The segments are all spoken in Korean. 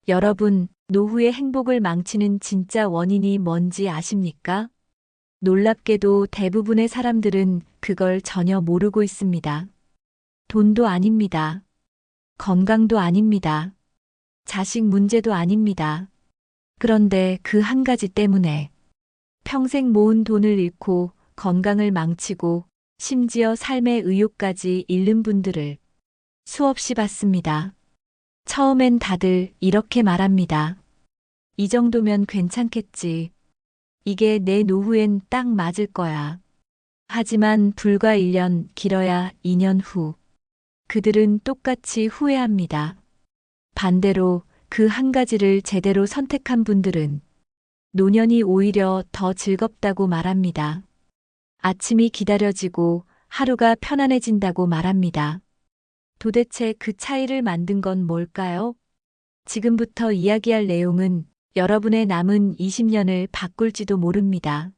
여러분, 노후의 행복을 망치는 진짜 원인이 뭔지 아십니까? 놀랍게도 대부분의 사람들은 그걸 전혀 모르고 있습니다. 돈도 아닙니다. 건강도 아닙니다. 자식 문제도 아닙니다. 그런데 그 한 가지 때문에 평생 모은 돈을 잃고 건강을 망치고 심지어 삶의 의욕까지 잃는 분들을 수없이 봤습니다. 처음엔 다들 이렇게 말합니다. 이 정도면 괜찮겠지. 이게 내 노후엔 딱 맞을 거야. 하지만 불과 1년, 길어야 2년 후, 그들은 똑같이 후회합니다. 반대로 그 한 가지를 제대로 선택한 분들은 노년이 오히려 더 즐겁다고 말합니다. 아침이 기다려지고 하루가 편안해진다고 말합니다. 도대체 그 차이를 만든 건 뭘까요? 지금부터 이야기할 내용은 여러분의 남은 20년을 바꿀지도 모릅니다.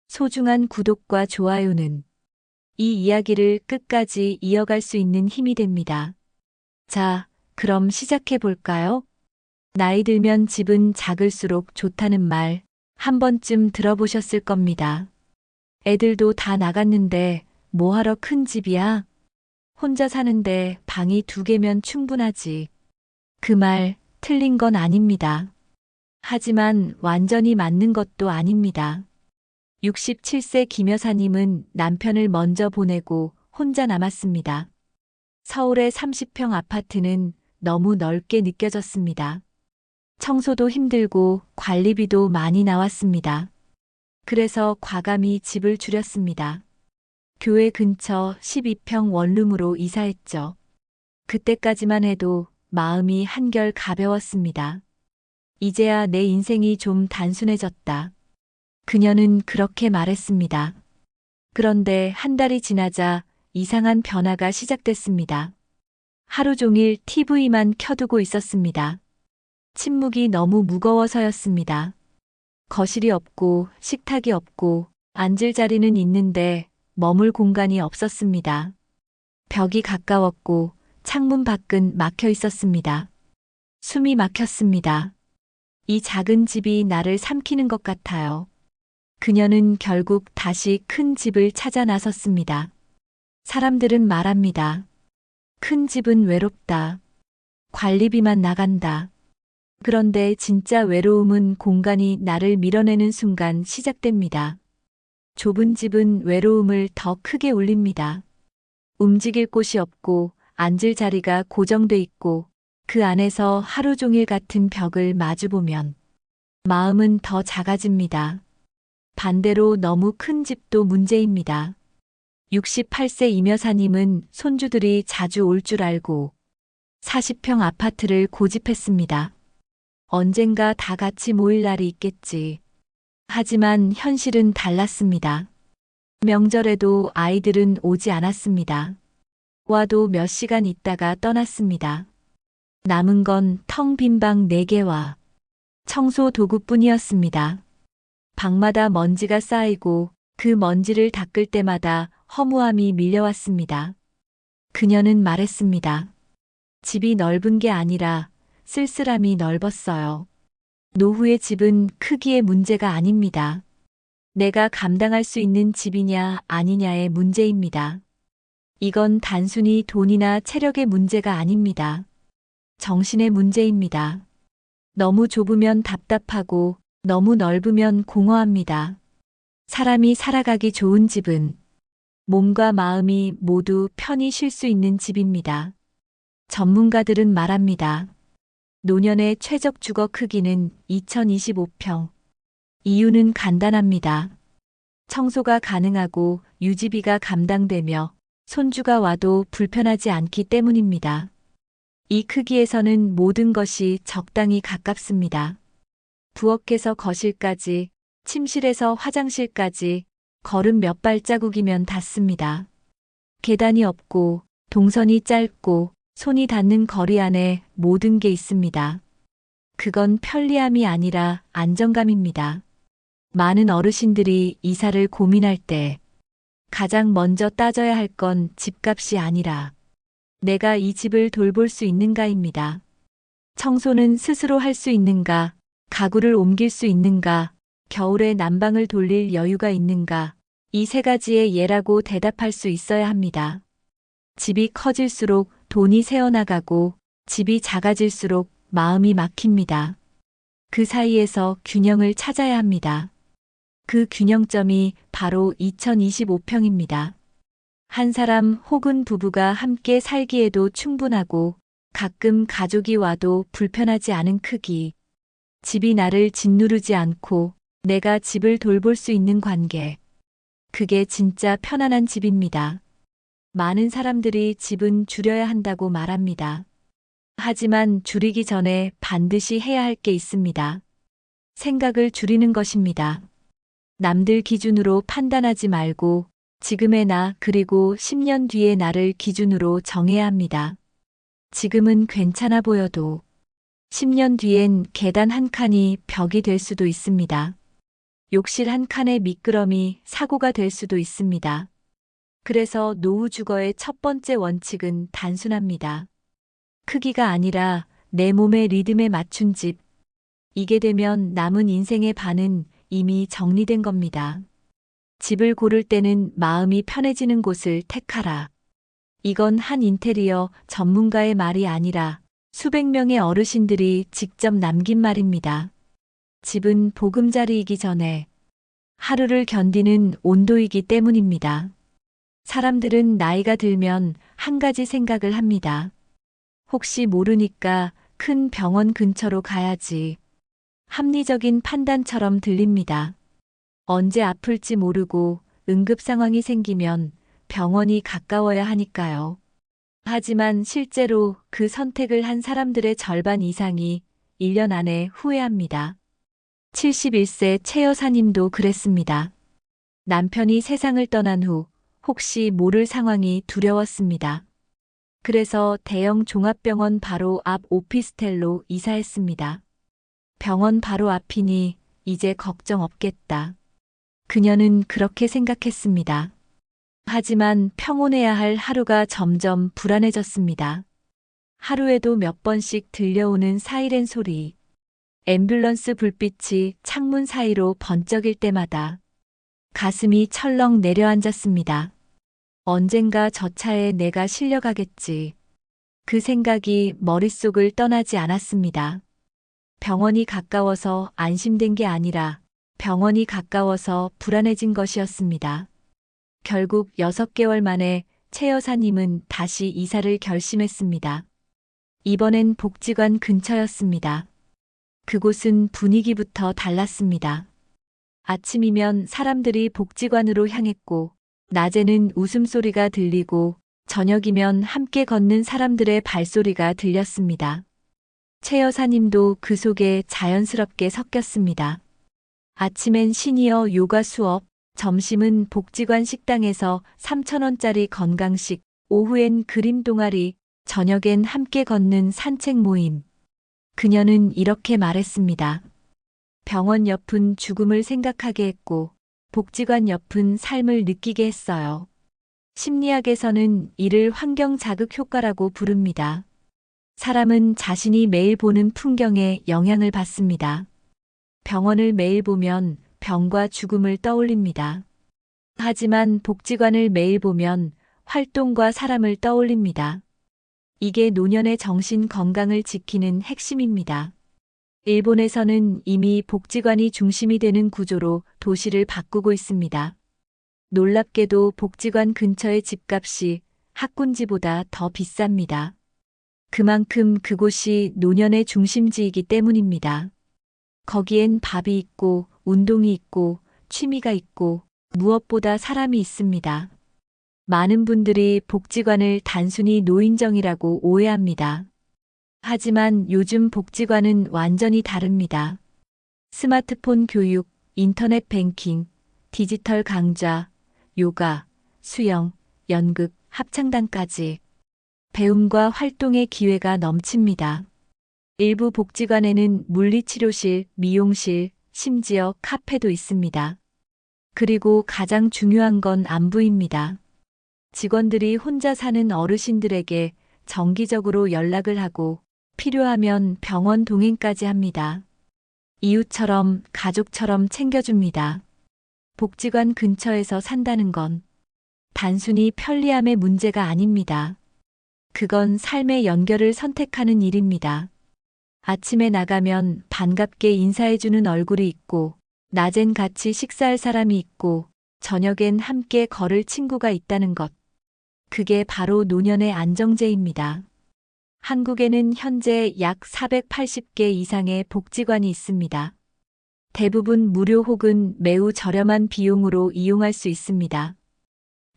소중한 구독과 좋아요는 이 이야기를 끝까지 이어갈 수 있는 힘이 됩니다. 자, 그럼 시작해 볼까요? 나이 들면 집은 작을수록 좋다는 말 한 번쯤 들어보셨을 겁니다. 애들도 다 나갔는데 뭐하러 큰 집이야? 혼자 사는데 방이 2개면 충분하지. 그 말 틀린 건 아닙니다. 하지만 완전히 맞는 것도 아닙니다. 67세 김 여사님은 남편을 먼저 보내고 혼자 남았습니다. 서울의 30평 아파트는 너무 넓게 느껴졌습니다. 청소도 힘들고 관리비도 많이 나왔습니다. 그래서 과감히 집을 줄였습니다. 교회 근처 12평 원룸으로 이사했죠. 그때까지만 해도 마음이 한결 가벼웠습니다. 이제야 내 인생이 좀 단순해졌다. 그녀는 그렇게 말했습니다. 그런데 한 달이 지나자 이상한 변화가 시작됐습니다. 하루 종일 TV만 켜두고 있었습니다. 침묵이 너무 무거워서였습니다. 거실이 없고 식탁이 없고 앉을 자리는 있는데 머물 공간이 없었습니다. 벽이 가까웠고 창문 밖은 막혀 있었습니다. 숨이 막혔습니다. 이 작은 집이 나를 삼키는 것 같아요. 그녀는 결국 다시 큰 집을 찾아 나섰습니다. 사람들은 말합니다. 큰 집은 외롭다. 관리비만 나간다. 그런데 진짜 외로움은 공간이 나를 밀어내는 순간 시작됩니다. 좁은 집은 외로움을 더 크게 울립니다. 움직일 곳이 없고 앉을 자리가 고정돼 있고 그 안에서 하루 종일 같은 벽을 마주보면 마음은 더 작아집니다. 반대로 너무 큰 집도 문제입니다. 68세 임 여사님은 손주들이 자주 올 줄 알고 40평 아파트를 고집했습니다. 언젠가 다 같이 모일 날이 있겠지. 하지만 현실은 달랐습니다. 명절에도 아이들은 오지 않았습니다. 와도 몇 시간 있다가 떠났습니다. 남은 건 텅 빈 방 4개와 청소 도구뿐이었습니다. 방마다 먼지가 쌓이고 그 먼지를 닦을 때마다 허무함이 밀려왔습니다. 그녀는 말했습니다. 집이 넓은 게 아니라 쓸쓸함이 넓었어요. 노후의 집은 크기의 문제가 아닙니다. 내가 감당할 수 있는 집이냐 아니냐의 문제입니다. 이건 단순히 돈이나 체력의 문제가 아닙니다. 정신의 문제입니다. 너무 좁으면 답답하고 너무 넓으면 공허합니다. 사람이 살아가기 좋은 집은 몸과 마음이 모두 편히 쉴 수 있는 집입니다. 전문가들은 말합니다. 노년의 최적 주거 크기는 2025평. 이유는 간단합니다. 청소가 가능하고 유지비가 감당되며 손주가 와도 불편하지 않기 때문입니다. 이 크기에서는 모든 것이 적당히 가깝습니다. 부엌에서 거실까지, 침실에서 화장실까지 걸음 몇 발자국이면 닿습니다. 계단이 없고 동선이 짧고 손이 닿는 거리 안에 모든 게 있습니다. 그건 편리함이 아니라 안정감입니다. 많은 어르신들이 이사를 고민할 때 가장 먼저 따져야 할 건 집값이 아니라 내가 이 집을 돌볼 수 있는가입니다. 청소는 스스로 할 수 있는가? 가구를 옮길 수 있는가? 겨울에 난방을 돌릴 여유가 있는가? 이 세 가지의 예라고 대답할 수 있어야 합니다. 집이 커질수록 돈이 새어나가고 집이 작아질수록 마음이 막힙니다. 그 사이에서 균형을 찾아야 합니다. 그 균형점이 바로 2025평입니다. 한 사람 혹은 부부가 함께 살기에도 충분하고 가끔 가족이 와도 불편하지 않은 크기. 집이 나를 짓누르지 않고 내가 집을 돌볼 수 있는 관계. 그게 진짜 편안한 집입니다. 많은 사람들이 집은 줄여야 한다고 말합니다. 하지만 줄이기 전에 반드시 해야 할 게 있습니다. 생각을 줄이는 것입니다. 남들 기준으로 판단하지 말고 지금의 나 그리고 10년 뒤의 나를 기준으로 정해야 합니다. 지금은 괜찮아 보여도 10년 뒤엔 계단 한 칸이 벽이 될 수도 있습니다. 욕실 한 칸의 미끄럼이 사고가 될 수도 있습니다. 그래서 노후 주거의 첫 번째 원칙은 단순합니다. 크기가 아니라 내 몸의 리듬에 맞춘 집. 이게 되면 남은 인생의 반은 이미 정리된 겁니다. 집을 고를 때는 마음이 편해지는 곳을 택하라. 이건 한 인테리어 전문가의 말이 아니라 수백 명의 어르신들이 직접 남긴 말입니다. 집은 보금자리이기 전에 하루를 견디는 온도이기 때문입니다. 사람들은 나이가 들면 한 가지 생각을 합니다. 혹시 모르니까 큰 병원 근처로 가야지. 합리적인 판단처럼 들립니다. 언제 아플지 모르고 응급 상황이 생기면 병원이 가까워야 하니까요. 하지만 실제로 그 선택을 한 사람들의 절반 이상이 1년 안에 후회합니다. 71세 최 여사님도 그랬습니다. 남편이 세상을 떠난 후 혹시 모를 상황이 두려웠습니다. 그래서 대형 종합병원 바로 앞 오피스텔로 이사했습니다. 병원 바로 앞이니 이제 걱정 없겠다. 그녀는 그렇게 생각했습니다. 하지만 평온해야 할 하루가 점점 불안해졌습니다. 하루에도 몇 번씩 들려오는 사이렌 소리, 앰뷸런스 불빛이 창문 사이로 번쩍일 때마다 가슴이 철렁 내려앉았습니다. 언젠가 저 차에 내가 실려가겠지. 그 생각이 머릿속을 떠나지 않았습니다. 병원이 가까워서 안심된 게 아니라 병원이 가까워서 불안해진 것이었습니다. 결국 6개월 만에 최 여사님은 다시 이사를 결심했습니다. 이번엔 복지관 근처였습니다. 그곳은 분위기부터 달랐습니다. 아침이면 사람들이 복지관으로 향했고, 낮에는 웃음소리가 들리고, 저녁이면 함께 걷는 사람들의 발소리가 들렸습니다. 최 여사님도 그 속에 자연스럽게 섞였습니다. 아침엔 시니어 요가 수업, 점심은 복지관 식당에서 3,000원짜리 건강식, 오후엔 그림 동아리, 저녁엔 함께 걷는 산책 모임. 그녀는 이렇게 말했습니다. 병원 옆은 죽음을 생각하게 했고, 복지관 옆은 삶을 느끼게 했어요. 심리학에서는 이를 환경 자극 효과라고 부릅니다. 사람은 자신이 매일 보는 풍경에 영향을 받습니다. 병원을 매일 보면 병과 죽음을 떠올립니다. 하지만 복지관을 매일 보면 활동과 사람을 떠올립니다. 이게 노년의 정신 건강을 지키는 핵심입니다. 일본에서는 이미 복지관이 중심이 되는 구조로 도시를 바꾸고 있습니다. 놀랍게도 복지관 근처의 집값이 학군지보다 더 비쌉니다. 그만큼 그곳이 노년의 중심지이기 때문입니다. 거기엔 밥이 있고 운동이 있고 취미가 있고 무엇보다 사람이 있습니다. 많은 분들이 복지관을 단순히 노인정이라고 오해합니다. 하지만 요즘 복지관은 완전히 다릅니다. 스마트폰 교육, 인터넷 뱅킹, 디지털 강좌, 요가, 수영, 연극, 합창단까지 배움과 활동의 기회가 넘칩니다. 일부 복지관에는 물리치료실, 미용실, 심지어 카페도 있습니다. 그리고 가장 중요한 건 안부입니다. 직원들이 혼자 사는 어르신들에게 정기적으로 연락을 하고 필요하면 병원 동행까지 합니다. 이웃처럼 가족처럼 챙겨줍니다. 복지관 근처에서 산다는 건 단순히 편리함의 문제가 아닙니다. 그건 삶의 연결을 선택하는 일입니다. 아침에 나가면 반갑게 인사해주는 얼굴이 있고, 낮엔 같이 식사할 사람이 있고, 저녁엔 함께 걸을 친구가 있다는 것. 그게 바로 노년의 안정제입니다. 한국에는 현재 약 480개 이상의 복지관이 있습니다. 대부분 무료 혹은 매우 저렴한 비용으로 이용할 수 있습니다.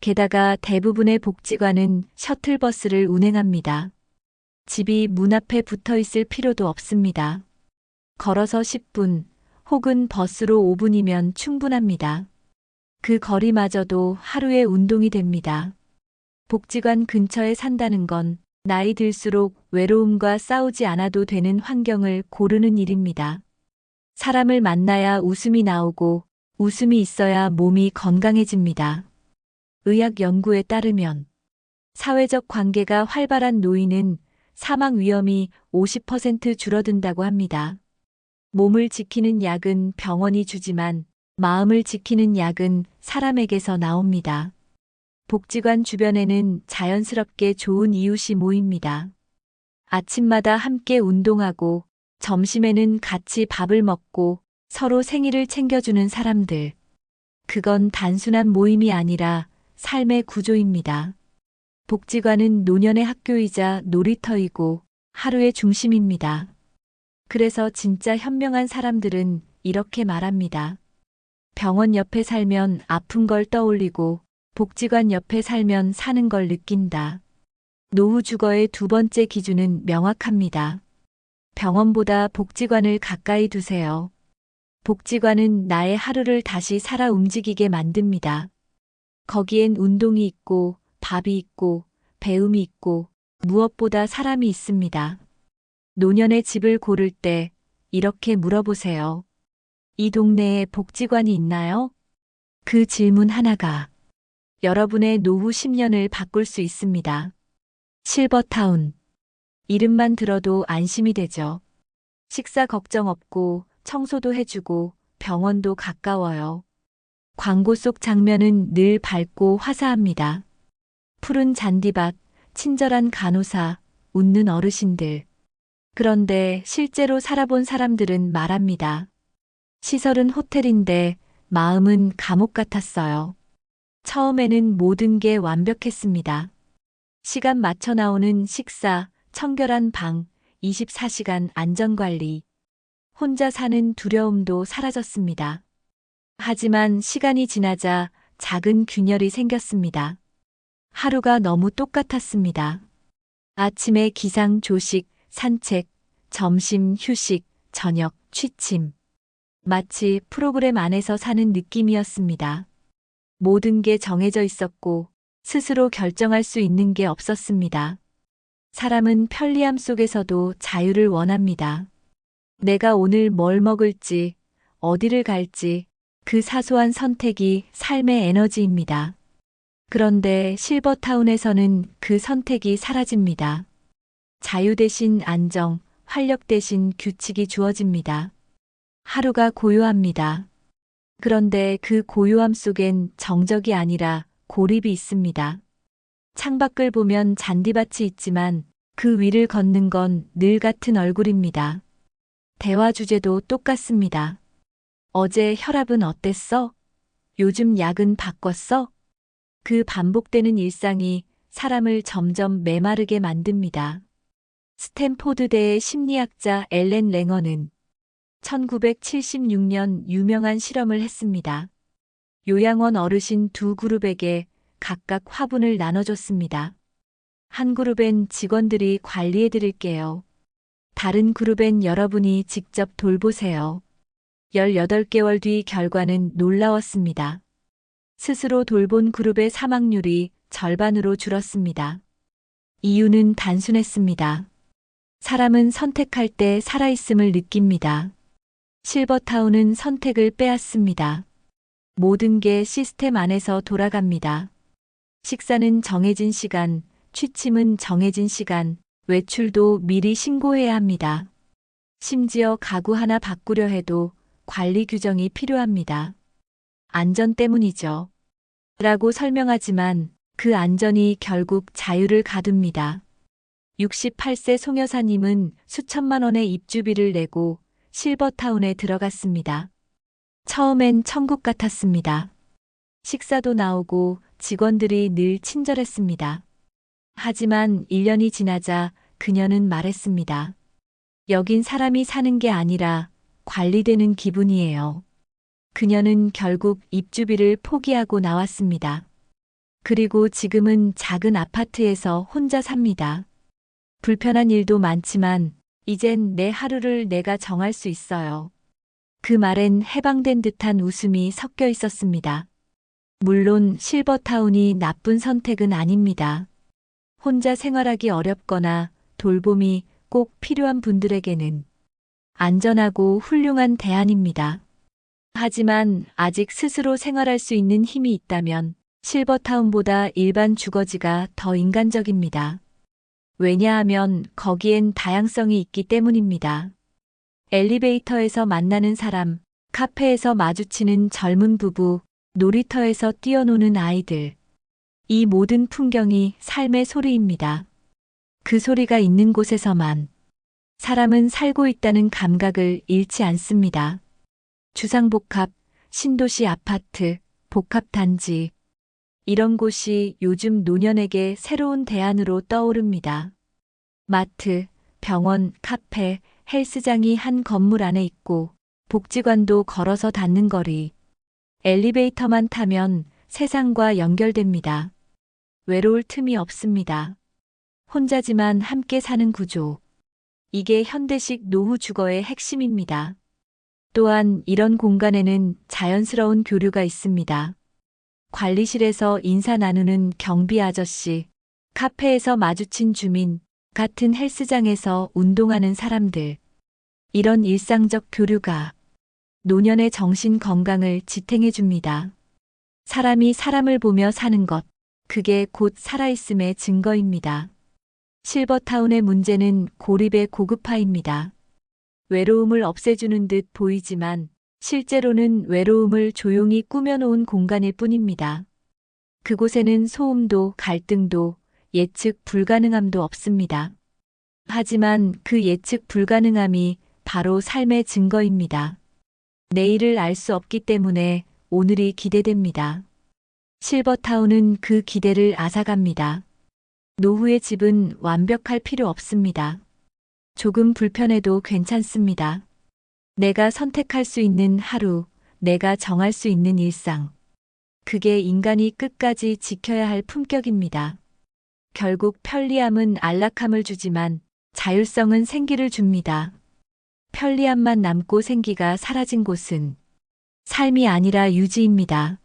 게다가 대부분의 복지관은 셔틀버스를 운행합니다. 집이 문 앞에 붙어 있을 필요도 없습니다. 걸어서 10분 혹은 버스로 5분이면 충분합니다. 그 거리마저도 하루의 운동이 됩니다. 복지관 근처에 산다는 건 나이 들수록 외로움과 싸우지 않아도 되는 환경을 고르는 일입니다. 사람을 만나야 웃음이 나오고 웃음이 있어야 몸이 건강해집니다. 의학 연구에 따르면 사회적 관계가 활발한 노인은 사망 위험이 50% 줄어든다고 합니다. 몸을 지키는 약은 병원이 주지만 마음을 지키는 약은 사람에게서 나옵니다. 복지관 주변에는 자연스럽게 좋은 이웃이 모입니다. 아침마다 함께 운동하고 점심에는 같이 밥을 먹고 서로 생일을 챙겨주는 사람들. 그건 단순한 모임이 아니라 삶의 구조입니다. 복지관은 노년의 학교이자 놀이터이고 하루의 중심입니다. 그래서 진짜 현명한 사람들은 이렇게 말합니다. 병원 옆에 살면 아픈 걸 떠올리고 복지관 옆에 살면 사는 걸 느낀다. 노후 주거의 두 번째 기준은 명확합니다. 병원보다 복지관을 가까이 두세요. 복지관은 나의 하루를 다시 살아 움직이게 만듭니다. 거기엔 운동이 있고 밥이 있고 배움이 있고 무엇보다 사람이 있습니다. 노년의 집을 고를 때 이렇게 물어보세요. 이 동네에 복지관이 있나요? 그 질문 하나가 여러분의 노후 10년을 바꿀 수 있습니다. 실버타운. 이름만 들어도 안심이 되죠. 식사 걱정 없고 청소도 해주고 병원도 가까워요. 광고 속 장면은 늘 밝고 화사합니다. 푸른 잔디밭, 친절한 간호사, 웃는 어르신들. 그런데 실제로 살아본 사람들은 말합니다. 시설은 호텔인데 마음은 감옥 같았어요. 처음에는 모든 게 완벽했습니다. 시간 맞춰 나오는 식사, 청결한 방, 24시간 안전관리. 혼자 사는 두려움도 사라졌습니다. 하지만 시간이 지나자 작은 균열이 생겼습니다. 하루가 너무 똑같았습니다. 아침에 기상 조식, 산책, 점심 휴식, 저녁 취침. 마치 프로그램 안에서 사는 느낌이었습니다. 모든 게 정해져 있었고 스스로 결정할 수 있는 게 없었습니다. 사람은 편리함 속에서도 자유를 원합니다. 내가 오늘 뭘 먹을지, 어디를 갈지, 그 사소한 선택이 삶의 에너지입니다. 그런데 실버타운에서는 그 선택이 사라집니다. 자유 대신 안정, 활력 대신 규칙이 주어집니다. 하루가 고요합니다. 그런데 그 고요함 속엔 정적이 아니라 고립이 있습니다. 창밖을 보면 잔디밭이 있지만 그 위를 걷는 건 늘 같은 얼굴입니다. 대화 주제도 똑같습니다. 어제 혈압은 어땠어? 요즘 약은 바꿨어? 그 반복되는 일상이 사람을 점점 메마르게 만듭니다. 스탠포드대의 심리학자 엘렌 랭어는 1976년 유명한 실험을 했습니다. 요양원 어르신 두 그룹에게 각각 화분을 나눠줬습니다. 한 그룹엔 직원들이 관리해 드릴게요. 다른 그룹엔 여러분이 직접 돌보세요. 18개월 뒤 결과는 놀라웠습니다. 스스로 돌본 그룹의 사망률이 절반으로 줄었습니다. 이유는 단순했습니다. 사람은 선택할 때 살아있음을 느낍니다. 실버타운은 선택을 빼앗습니다. 모든 게 시스템 안에서 돌아갑니다. 식사는 정해진 시간, 취침은 정해진 시간, 외출도 미리 신고해야 합니다. 심지어 가구 하나 바꾸려 해도 관리 규정이 필요합니다. 안전 때문이죠. 라고 설명하지만 그 안전이 결국 자유를 가둡니다. 68세 송 여사님은 수천만 원의 입주비를 내고 실버타운에 들어갔습니다. 처음엔 천국 같았습니다. 식사도 나오고 직원들이 늘 친절했습니다. 하지만 1년이 지나자 그녀는 말했습니다. 여긴 사람이 사는 게 아니라 관리되는 기분이에요. 그녀는 결국 입주비를 포기하고 나왔습니다. 그리고 지금은 작은 아파트에서 혼자 삽니다. 불편한 일도 많지만 이젠 내 하루를 내가 정할 수 있어요. 그 말엔 해방된 듯한 웃음이 섞여 있었습니다. 물론 실버타운이 나쁜 선택은 아닙니다. 혼자 생활하기 어렵거나 돌봄이 꼭 필요한 분들에게는 안전하고 훌륭한 대안입니다. 하지만 아직 스스로 생활할 수 있는 힘이 있다면 실버타운보다 일반 주거지가 더 인간적입니다. 왜냐하면 거기엔 다양성이 있기 때문입니다. 엘리베이터에서 만나는 사람, 카페에서 마주치는 젊은 부부, 놀이터에서 뛰어노는 아이들. 이 모든 풍경이 삶의 소리입니다. 그 소리가 있는 곳에서만 사람은 살고 있다는 감각을 잃지 않습니다. 주상복합, 신도시 아파트, 복합단지. 이런 곳이 요즘 노년에게 새로운 대안으로 떠오릅니다. 마트, 병원, 카페, 헬스장이 한 건물 안에 있고 복지관도 걸어서 닿는 거리. 엘리베이터만 타면 세상과 연결됩니다. 외로울 틈이 없습니다. 혼자지만 함께 사는 구조. 이게 현대식 노후 주거의 핵심입니다. 또한 이런 공간에는 자연스러운 교류가 있습니다. 관리실에서 인사 나누는 경비 아저씨, 카페에서 마주친 주민, 같은 헬스장에서 운동하는 사람들. 이런 일상적 교류가 노년의 정신 건강을 지탱해 줍니다. 사람이 사람을 보며 사는 것, 그게 곧 살아있음의 증거입니다. 실버타운의 문제는 고립의 고급화입니다. 외로움을 없애주는 듯 보이지만 실제로는 외로움을 조용히 꾸며놓은 공간일 뿐입니다. 그곳에는 소음도 갈등도 예측 불가능함도 없습니다. 하지만 그 예측 불가능함이 바로 삶의 증거입니다. 내일을 알 수 없기 때문에 오늘이 기대됩니다. 실버타운은 그 기대를 앗아갑니다. 노후의 집은 완벽할 필요 없습니다. 조금 불편해도 괜찮습니다. 내가 선택할 수 있는 하루, 내가 정할 수 있는 일상. 그게 인간이 끝까지 지켜야 할 품격입니다. 결국 편리함은 안락함을 주지만 자율성은 생기를 줍니다. 편리함만 남고 생기가 사라진 곳은 삶이 아니라 유지입니다.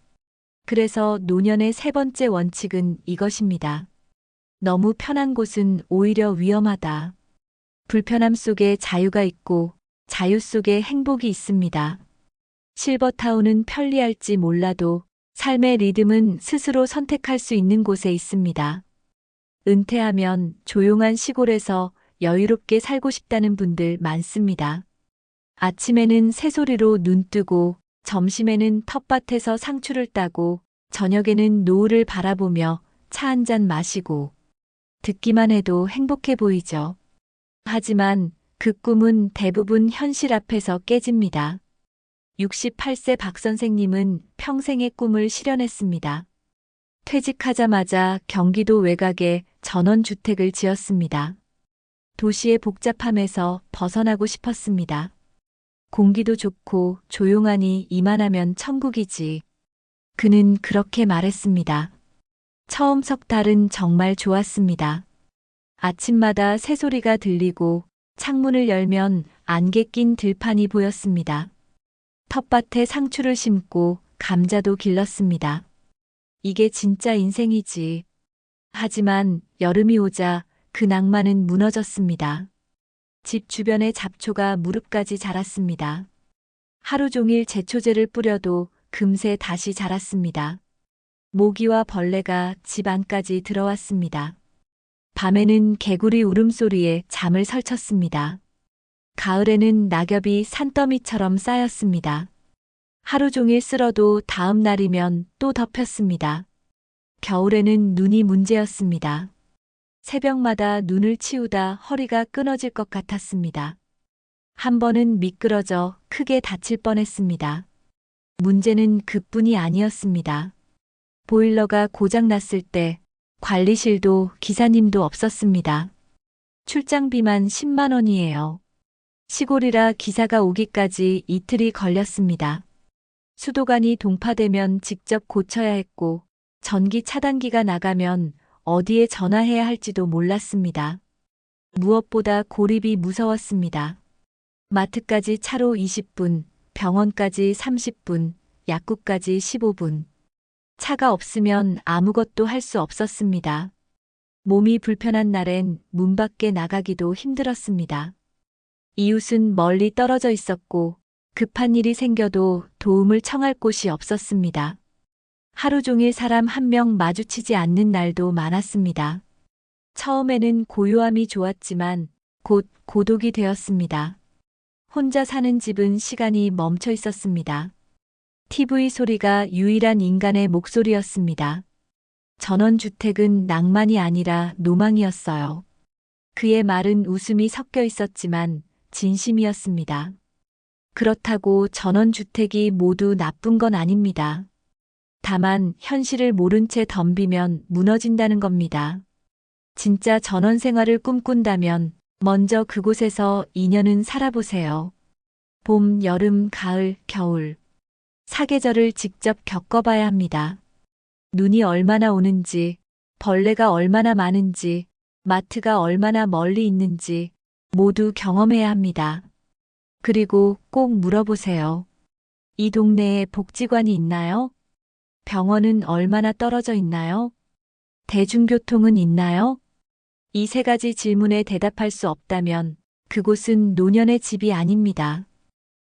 그래서 노년의 세 번째 원칙은 이것입니다. 너무 편한 곳은 오히려 위험하다. 불편함 속에 자유가 있고 자유 속에 행복이 있습니다. 실버타운은 편리할지 몰라도 삶의 리듬은 스스로 선택할 수 있는 곳에 있습니다. 은퇴하면 조용한 시골에서 여유롭게 살고 싶다는 분들 많습니다. 아침에는 새소리로 눈 뜨고 점심에는 텃밭에서 상추를 따고 저녁에는 노을을 바라보며 차 한 잔 마시고 듣기만 해도 행복해 보이죠. 하지만 그 꿈은 대부분 현실 앞에서 깨집니다. 68세 박 선생님은 평생의 꿈을 실현했습니다. 퇴직하자마자 경기도 외곽에 전원주택을 지었습니다. 도시의 복잡함에서 벗어나고 싶었습니다. 공기도 좋고 조용하니 이만하면 천국이지. 그는 그렇게 말했습니다. 처음 석 달은 정말 좋았습니다. 아침마다 새소리가 들리고 창문을 열면 안개 낀 들판이 보였습니다. 텃밭에 상추를 심고 감자도 길렀습니다. 이게 진짜 인생이지. 하지만 여름이 오자 그 낭만은 무너졌습니다. 집 주변에 잡초가 무릎까지 자랐습니다. 하루 종일 제초제를 뿌려도 금세 다시 자랐습니다. 모기와 벌레가 집 안까지 들어왔습니다. 밤에는 개구리 울음소리에 잠을 설쳤습니다. 가을에는 낙엽이 산더미처럼 쌓였습니다. 하루 종일 쓸어도 다음 날이면 또 덮였습니다. 겨울에는 눈이 문제였습니다. 새벽마다 눈을 치우다 허리가 끊어질 것 같았습니다. 한 번은 미끄러져 크게 다칠 뻔했습니다. 문제는 그뿐이 아니었습니다. 보일러가 고장났을 때 관리실도 기사님도 없었습니다. 출장비만 10만 원이에요. 시골이라 기사가 오기까지 이틀이 걸렸습니다. 수도관이 동파되면 직접 고쳐야 했고 전기 차단기가 나가면 어디에 전화해야 할지도 몰랐습니다. 무엇보다 고립이 무서웠습니다. 마트까지 차로 20분, 병원까지 30분, 약국까지 15분. 차가 없으면 아무것도 할 수 없었습니다. 몸이 불편한 날엔 문 밖에 나가기도 힘들었습니다. 이웃은 멀리 떨어져 있었고 급한 일이 생겨도 도움을 청할 곳이 없었습니다. 하루 종일 사람 한 명 마주치지 않는 날도 많았습니다. 처음에는 고요함이 좋았지만 곧 고독이 되었습니다. 혼자 사는 집은 시간이 멈춰 있었습니다. TV 소리가 유일한 인간의 목소리였습니다. 전원주택은 낭만이 아니라 노망이었어요. 그의 말은 웃음이 섞여 있었지만 진심이었습니다. 그렇다고 전원주택이 모두 나쁜 건 아닙니다. 다만 현실을 모른 채 덤비면 무너진다는 겁니다. 진짜 전원 생활을 꿈꾼다면 먼저 그곳에서 2년은 살아보세요. 봄, 여름, 가을, 겨울. 사계절을 직접 겪어봐야 합니다. 눈이 얼마나 오는지, 벌레가 얼마나 많은지, 마트가 얼마나 멀리 있는지 모두 경험해야 합니다. 그리고 꼭 물어보세요. 이 동네에 복지관이 있나요? 병원은 얼마나 떨어져 있나요? 대중교통은 있나요? 이 세 가지 질문에 대답할 수 없다면 그곳은 노년의 집이 아닙니다.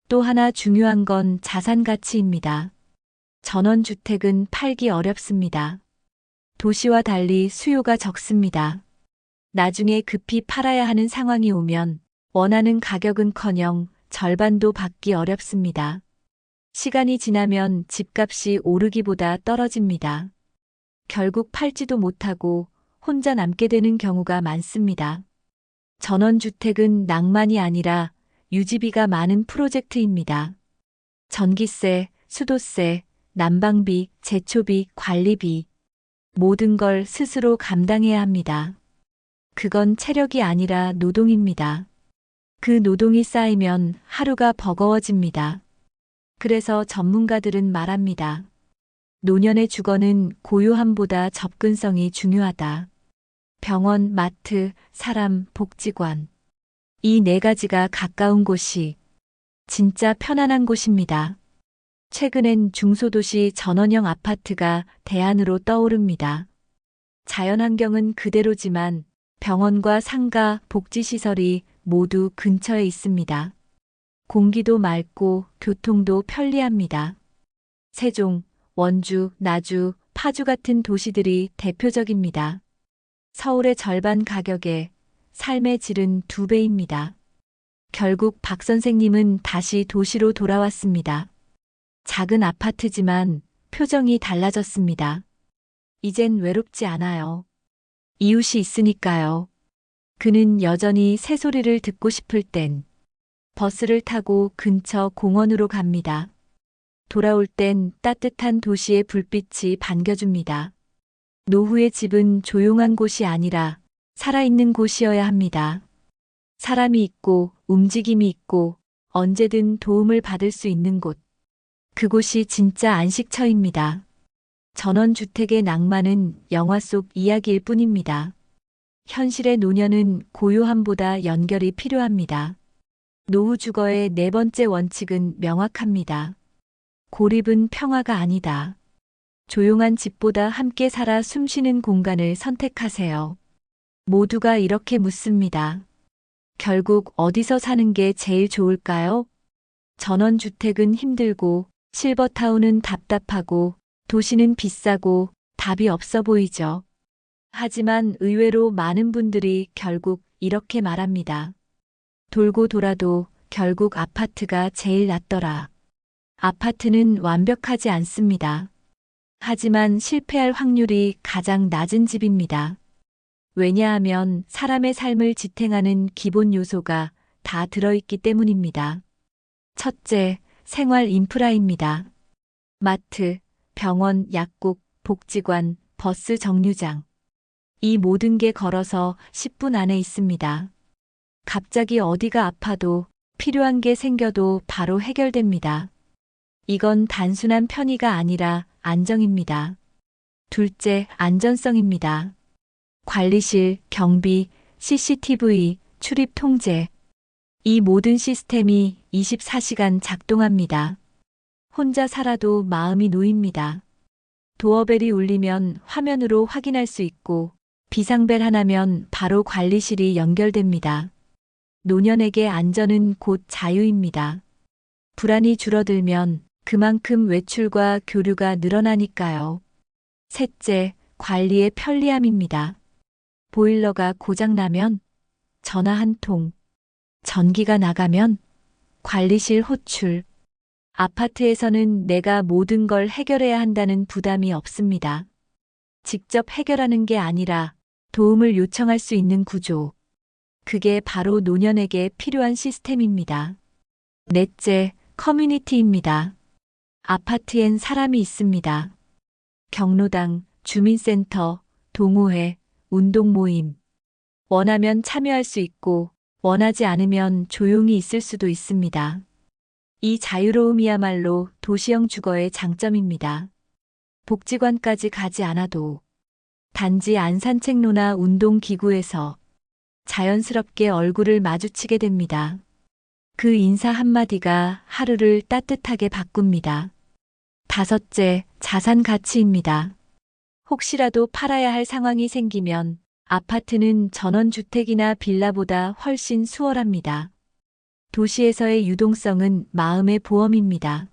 또 하나 중요한 건 자산 가치입니다. 전원주택은 팔기 어렵습니다. 도시와 달리 수요가 적습니다. 나중에 급히 팔아야 하는 상황이 오면 원하는 가격은커녕 절반도 받기 어렵습니다. 시간이 지나면 집값이 오르기보다 떨어집니다. 결국 팔지도 못하고 혼자 남게 되는 경우가 많습니다. 전원주택은 낭만이 아니라 유지비가 많은 프로젝트입니다. 전기세, 수도세, 난방비, 제초비, 관리비, 모든 걸 스스로 감당해야 합니다. 그건 체력이 아니라 노동입니다. 그 노동이 쌓이면 하루가 버거워집니다. 그래서 전문가들은 말합니다. 노년의 주거는 고요함보다 접근성이 중요하다. 병원, 마트, 사람, 복지관. 이 네 가지가 가까운 곳이 진짜 편안한 곳입니다. 최근엔 중소도시 전원형 아파트가 대안으로 떠오릅니다. 자연환경은 그대로지만 병원과 상가, 복지시설이 모두 근처에 있습니다. 공기도 맑고 교통도 편리합니다. 세종, 원주, 나주, 파주 같은 도시들이 대표적입니다. 서울의 절반 가격에 삶의 질은 2배입니다. 결국 박 선생님은 다시 도시로 돌아왔습니다. 작은 아파트지만 표정이 달라졌습니다. 이젠 외롭지 않아요. 이웃이 있으니까요. 그는 여전히 새소리를 듣고 싶을 땐 버스를 타고 근처 공원으로 갑니다. 돌아올 땐 따뜻한 도시의 불빛이 반겨줍니다. 노후의 집은 조용한 곳이 아니라 살아있는 곳이어야 합니다. 사람이 있고 움직임이 있고 언제든 도움을 받을 수 있는 곳. 그곳이 진짜 안식처입니다. 전원주택의 낭만은 영화 속 이야기일 뿐입니다. 현실의 노년은 고요함보다 연결이 필요합니다. 노후 주거의 네 번째 원칙은 명확합니다. 고립은 평화가 아니다. 조용한 집보다 함께 살아 숨쉬는 공간을 선택하세요. 모두가 이렇게 묻습니다. 결국 어디서 사는 게 제일 좋을까요? 전원주택은 힘들고 실버타운은 답답하고 도시는 비싸고 답이 없어 보이죠. 하지만 의외로 많은 분들이 결국 이렇게 말합니다. 돌고 돌아도 결국 아파트가 제일 낫더라. 아파트는 완벽하지 않습니다. 하지만 실패할 확률이 가장 낮은 집입니다. 왜냐하면 사람의 삶을 지탱하는 기본 요소가 다 들어있기 때문입니다. 첫째, 생활 인프라입니다. 마트, 병원, 약국, 복지관, 버스 정류장. 이 모든 게 걸어서 10분 안에 있습니다. 갑자기 어디가 아파도 필요한 게 생겨도 바로 해결됩니다. 이건 단순한 편의가 아니라 안정입니다. 둘째, 안전성입니다. 관리실, 경비, CCTV, 출입 통제. 이 모든 시스템이 24시간 작동합니다. 혼자 살아도 마음이 놓입니다. 도어벨이 울리면 화면으로 확인할 수 있고 비상벨 하나면 바로 관리실이 연결됩니다. 노년에게 안전은 곧 자유입니다. 불안이 줄어들면 그만큼 외출과 교류가 늘어나니까요. 셋째, 관리의 편리함입니다. 보일러가 고장나면 전화 한 통, 전기가 나가면 관리실 호출. 아파트에서는 내가 모든 걸 해결해야 한다는 부담이 없습니다. 직접 해결하는 게 아니라 도움을 요청할 수 있는 구조. 그게 바로 노년에게 필요한 시스템입니다. 넷째, 커뮤니티입니다. 아파트엔 사람이 있습니다. 경로당, 주민센터, 동호회, 운동 모임. 원하면 참여할 수 있고, 원하지 않으면 조용히 있을 수도 있습니다. 이 자유로움이야말로 도시형 주거의 장점입니다. 복지관까지 가지 않아도 단지 안산책로나 운동기구에서 자연스럽게 얼굴을 마주치게 됩니다. 그 인사 한마디가 하루를 따뜻하게 바꿉니다. 다섯째, 자산 가치입니다. 혹시라도 팔아야 할 상황이 생기면 아파트는 전원주택이나 빌라보다 훨씬 수월합니다. 도시에서의 유동성은 마음의 보험입니다.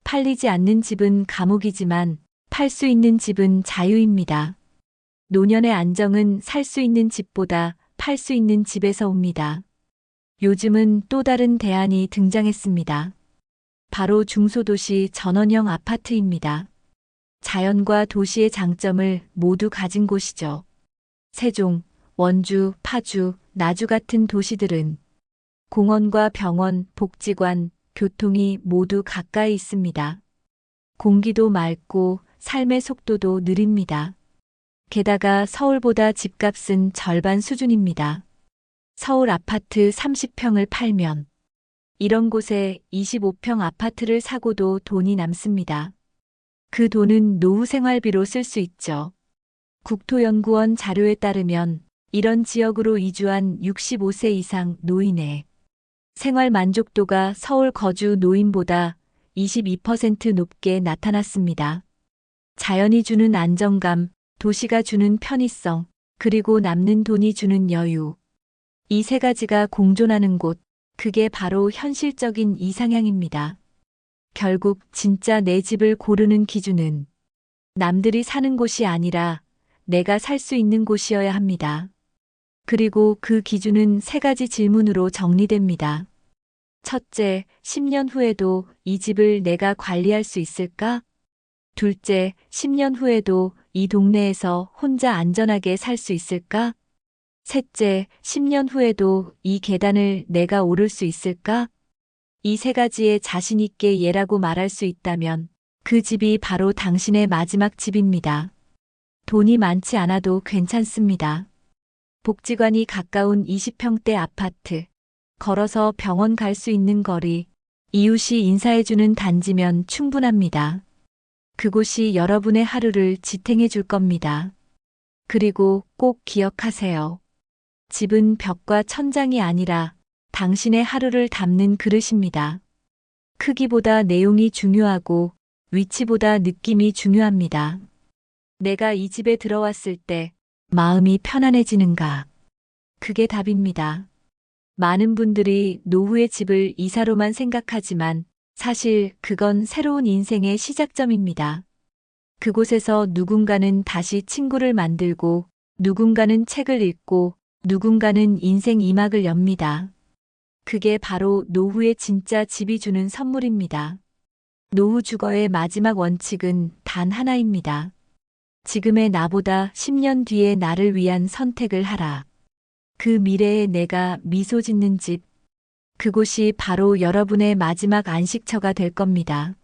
팔리지 않는 집은 감옥이지만 팔 수 있는 집은 자유입니다. 노년의 안정은 살 수 있는 집보다 팔 수 있는 집에서 옵니다. 요즘은 또 다른 대안이 등장했습니다. 바로 중소도시 전원형 아파트입니다. 자연과 도시의 장점을 모두 가진 곳이죠. 세종, 원주, 파주, 나주 같은 도시들은 공원과 병원, 복지관, 교통이 모두 가까이 있습니다. 공기도 맑고 삶의 속도도 느립니다. 게다가 서울보다 집값은 절반 수준입니다. 서울 아파트 30평을 팔면 이런 곳에 25평 아파트를 사고도 돈이 남습니다. 그 돈은 노후 생활비로 쓸 수 있죠. 국토연구원 자료에 따르면 이런 지역으로 이주한 65세 이상 노인의 생활 만족도가 서울 거주 노인보다 22% 높게 나타났습니다. 자연이 주는 안정감, 도시가 주는 편의성, 그리고 남는 돈이 주는 여유. 이 세 가지가 공존하는 곳, 그게 바로 현실적인 이상향입니다. 결국 진짜 내 집을 고르는 기준은 남들이 사는 곳이 아니라 내가 살 수 있는 곳이어야 합니다. 그리고 그 기준은 세 가지 질문으로 정리됩니다. 첫째, 10년 후에도 이 집을 내가 관리할 수 있을까? 둘째, 10년 후에도 이 동네에서 혼자 안전하게 살 수 있을까? 셋째, 10년 후에도 이 계단을 내가 오를 수 있을까? 이 세 가지에 자신 있게 예라고 말할 수 있다면 그 집이 바로 당신의 마지막 집입니다. 돈이 많지 않아도 괜찮습니다. 복지관이 가까운 20평대 아파트, 걸어서 병원 갈 수 있는 거리, 이웃이 인사해주는 단지면 충분합니다. 그곳이 여러분의 하루를 지탱해 줄 겁니다. 그리고 꼭 기억하세요. 집은 벽과 천장이 아니라 당신의 하루를 담는 그릇입니다. 크기보다 내용이 중요하고 위치보다 느낌이 중요합니다. 내가 이 집에 들어왔을 때 마음이 편안해지는가? 그게 답입니다. 많은 분들이 노후의 집을 이사로만 생각하지만 사실 그건 새로운 인생의 시작점입니다. 그곳에서 누군가는 다시 친구를 만들고 누군가는 책을 읽고 누군가는 인생 2막을 엽니다. 그게 바로 노후의 진짜 집이 주는 선물입니다. 노후 주거의 마지막 원칙은 단 하나입니다. 지금의 나보다 10년 뒤의 나를 위한 선택을 하라. 그 미래에 내가 미소 짓는 집, 그곳이 바로 여러분의 마지막 안식처가 될 겁니다.